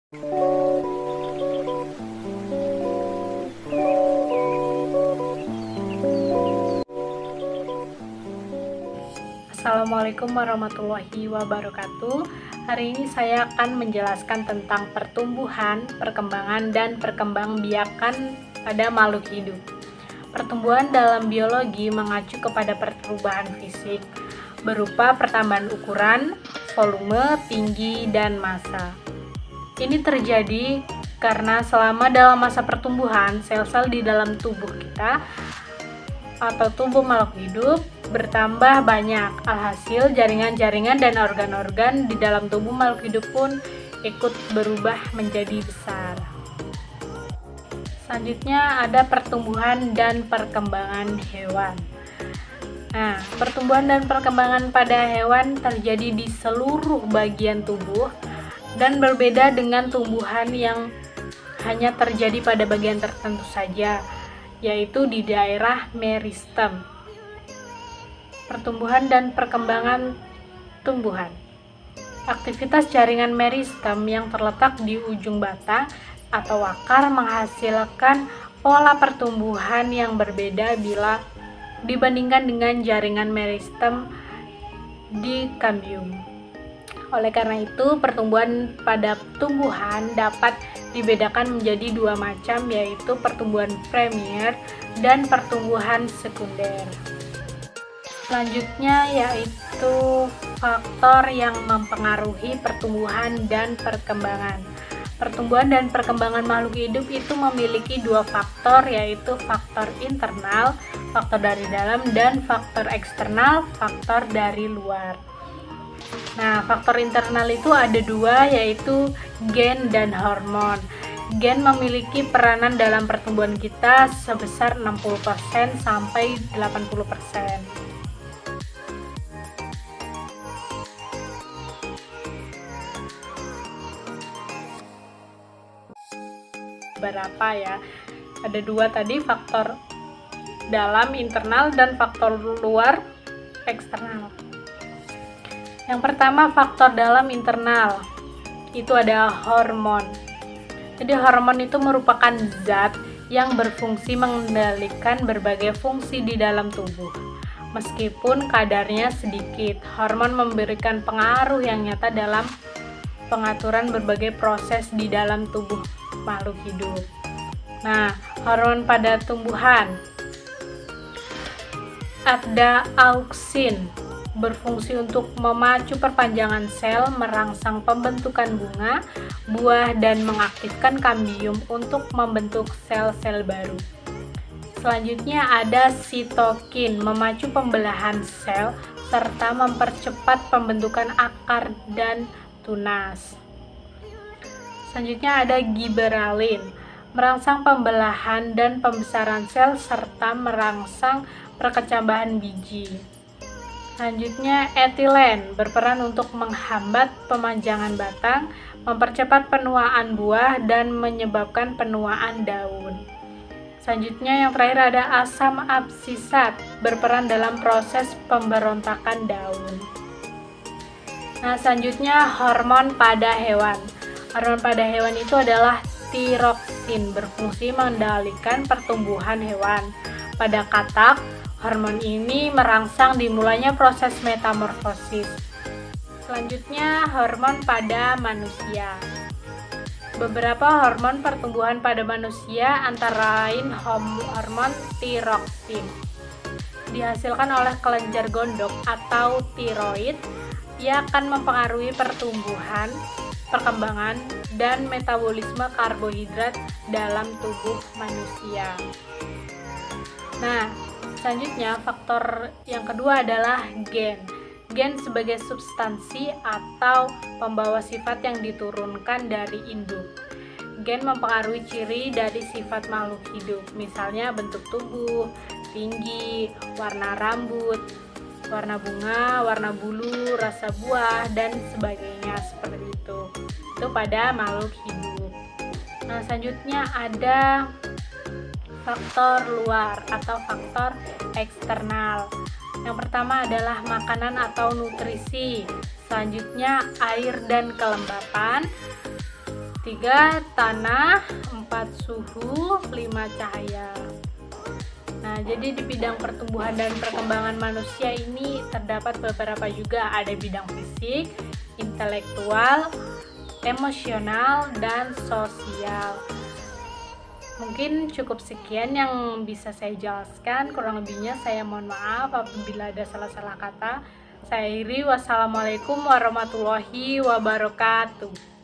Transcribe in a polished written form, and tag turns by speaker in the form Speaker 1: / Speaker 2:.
Speaker 1: Assalamualaikum warahmatullahi wabarakatuh. Hari ini saya akan menjelaskan tentang pertumbuhan, perkembangan, dan perkembangbiakan pada makhluk hidup. Pertumbuhan dalam biologi mengacu kepada perubahan fisik berupa pertambahan ukuran, volume, tinggi, dan massa. Ini terjadi karena selama dalam masa pertumbuhan, sel-sel di dalam tubuh kita atau tubuh makhluk hidup bertambah banyak. Alhasil, jaringan-jaringan dan organ-organ di dalam tubuh makhluk hidup pun ikut berubah menjadi besar. Selanjutnya ada pertumbuhan dan perkembangan hewan. Nah, pertumbuhan dan perkembangan pada hewan terjadi di seluruh bagian tubuh dan berbeda dengan tumbuhan yang hanya terjadi pada bagian tertentu saja, yaitu di daerah meristem. Pertumbuhan dan perkembangan tumbuhan. Aktivitas jaringan meristem yang terletak di ujung batang atau akar menghasilkan pola pertumbuhan yang berbeda bila dibandingkan dengan jaringan meristem di kambium. Oleh karena itu, pertumbuhan pada tumbuhan dapat dibedakan menjadi dua macam, yaitu pertumbuhan primer dan pertumbuhan sekunder. Selanjutnya yaitu faktor yang mempengaruhi pertumbuhan dan perkembangan. Pertumbuhan dan perkembangan makhluk hidup itu memiliki dua faktor, yaitu faktor internal, faktor dari dalam, dan faktor eksternal, faktor dari luar. Nah, faktor internal itu ada dua, yaitu gen dan hormon. Gen memiliki peranan dalam pertumbuhan kita sebesar 60% sampai 80%. Berapa ya? Ada dua tadi, faktor dalam internal dan faktor luar eksternal. Yang pertama, faktor dalam internal, itu ada hormon. Jadi hormon itu merupakan zat yang berfungsi mengendalikan berbagai fungsi di dalam tubuh. Meskipun kadarnya sedikit, hormon memberikan pengaruh yang nyata dalam pengaturan berbagai proses di dalam tubuh makhluk hidup. Nah, hormon pada tumbuhan. Ada auksin, berfungsi untuk memacu perpanjangan sel, merangsang pembentukan bunga, buah, dan mengaktifkan kambium untuk membentuk sel-sel baru. Selanjutnya ada sitokin, memacu pembelahan sel serta mempercepat pembentukan akar dan tunas. Selanjutnya ada giberalin, merangsang pembelahan dan pembesaran sel serta merangsang perkecambahan biji. Selanjutnya etilen, berperan untuk menghambat pemanjangan batang, mempercepat penuaan buah, dan menyebabkan penuaan daun. Selanjutnya yang terakhir ada asam absisat, berperan dalam proses pemberontakan daun. Nah, selanjutnya hormon pada hewan. Hormon pada hewan itu adalah tiroksin, berfungsi mengendalikan pertumbuhan hewan. Pada katak, hormon ini merangsang dimulainya proses metamorfosis. Selanjutnya, hormon pada manusia. Beberapa hormon pertumbuhan pada manusia antara lain hormon tiroksin. Dihasilkan oleh kelenjar gondok atau tiroid. Ia akan mempengaruhi pertumbuhan, perkembangan, dan metabolisme karbohidrat dalam tubuh manusia. Nah, selanjutnya faktor yang kedua adalah gen. Gen sebagai substansi atau pembawa sifat yang diturunkan dari induk. Gen mempengaruhi ciri dari sifat makhluk hidup, misalnya bentuk tubuh, tinggi, warna rambut, warna bunga, warna bulu, rasa buah, dan sebagainya seperti itu. Itu pada makhluk hidup. Nah, selanjutnya ada faktor luar atau faktor eksternal. Yang pertama adalah makanan atau nutrisi. Selanjutnya air dan kelembapan. 3 tanah, 4 suhu, 5 cahaya. Nah, jadi di bidang pertumbuhan dan perkembangan manusia ini terdapat beberapa juga, ada bidang fisik, intelektual, emosional, dan sosial. Mungkin cukup sekian yang bisa saya jelaskan, kurang lebihnya saya mohon maaf apabila ada salah-salah kata. Saya akhiri, wassalamualaikum warahmatullahi wabarakatuh.